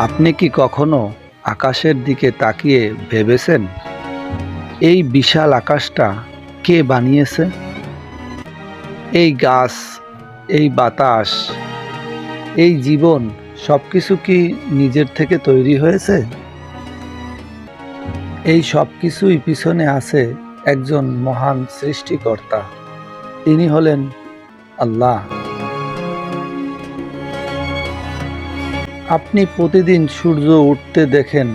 আপনি কি কখনো আকাশের দিকে তাকিয়ে ভেবেছেন এই বিশাল আকাশটা কে বানিয়েছে? এই গাছ, এই বাতাস, এই জীবন সবকিছু কি নিজের থেকে তৈরি হয়েছে? এই সব কিছুই পিছনে আছে একজন মহান সৃষ্টিকর্তা। তিনি হলেন আল্লাহ। আপনি প্রতিদিন সূর্য উঠতে দেখেন,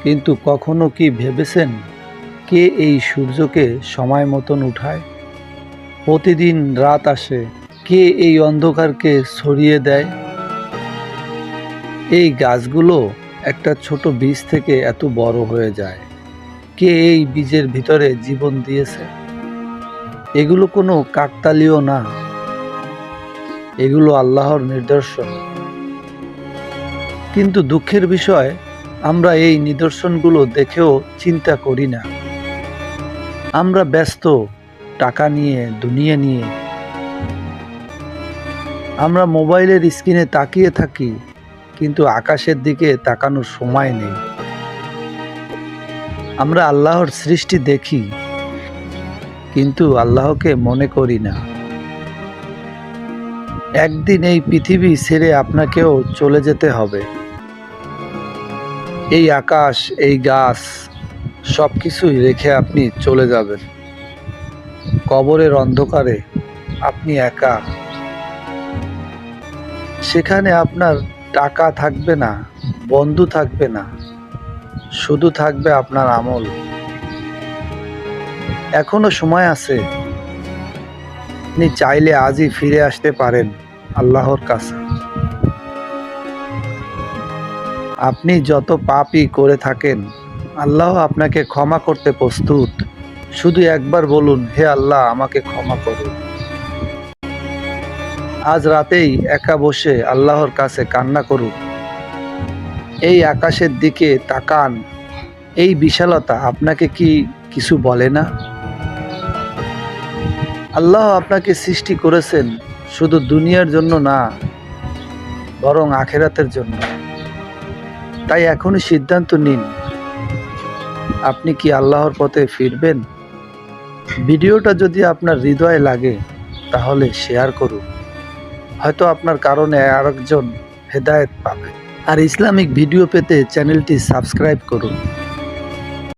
কিন্তু কখনো কি ভেবেছেন কে এই সূর্যকে সময় মতন উঠায়? প্রতিদিন রাত আসে, কে এই অন্ধকারকে ছড়িয়ে দেয়? এই গাছগুলো একটা ছোট বীজ থেকে এত বড় হয়ে যায়, কে এই বীজের ভিতরে জীবন দিয়েছে? এগুলো কোনো কাকতালীয় না, এগুলো আল্লাহর নিদর্শন। কিন্তু দুঃখের বিষয়, আমরা এই নিদর্শনগুলো দেখেও চিন্তা করি না। আমরা ব্যস্ত টাকা নিয়ে, দুনিয়া নিয়ে। আমরা মোবাইলের স্ক্রিনে তাকিয়ে থাকি, কিন্তু আকাশের দিকে তাকানোর সময় নেই। আমরা আল্লাহর সৃষ্টি দেখি, কিন্তু আল্লাহকে মনে করি না। একদিন এই পৃথিবী ছেড়ে আপনাকেও চলে যেতে হবে। এই আকাশ, এই গাছ সব কিছুই রেখে আপনি চলে যাবেন। কবরের অন্ধকারে আপনি একা। সেখানে আপনার টাকা থাকবে না, বন্ধু থাকবে না, শুধু থাকবে আপনার আমল। এখনো সময় আছে, আপনি চাইলে আজই ফিরে আসতে পারেন আল্লাহর কাছে। আপনি যত পাপই করে থাকেন, আল্লাহ আপনাকে ক্ষমা করতে প্রস্তুত। শুধু একবার বলুন, হে আল্লাহ, আমাকে ক্ষমা করুন। আজ রাতেই একা বসে আল্লাহর কাছে কান্না করুন। এই আকাশের দিকে তাকান। এই বিশালতা আপনাকে কি কিছু বলে না? আল্লাহ আপনাকে সৃষ্টি করেছেন শুধু দুনিয়ার জন্য না, বরং আখিরাতের জন্য। তাই এখনই সিদ্ধান্ত নিন, আপনি কি আল্লাহর পথে ফিরবেন? ভিডিওটা যদি আপনার হৃদয়ে লাগে, তাহলে শেয়ার করুন। হয়তো আপনার কারণে আরেকজন হেদায়েত পাবে। আর ইসলামিক ভিডিও পেতে চ্যানেলটি সাবস্ক্রাইব করুন।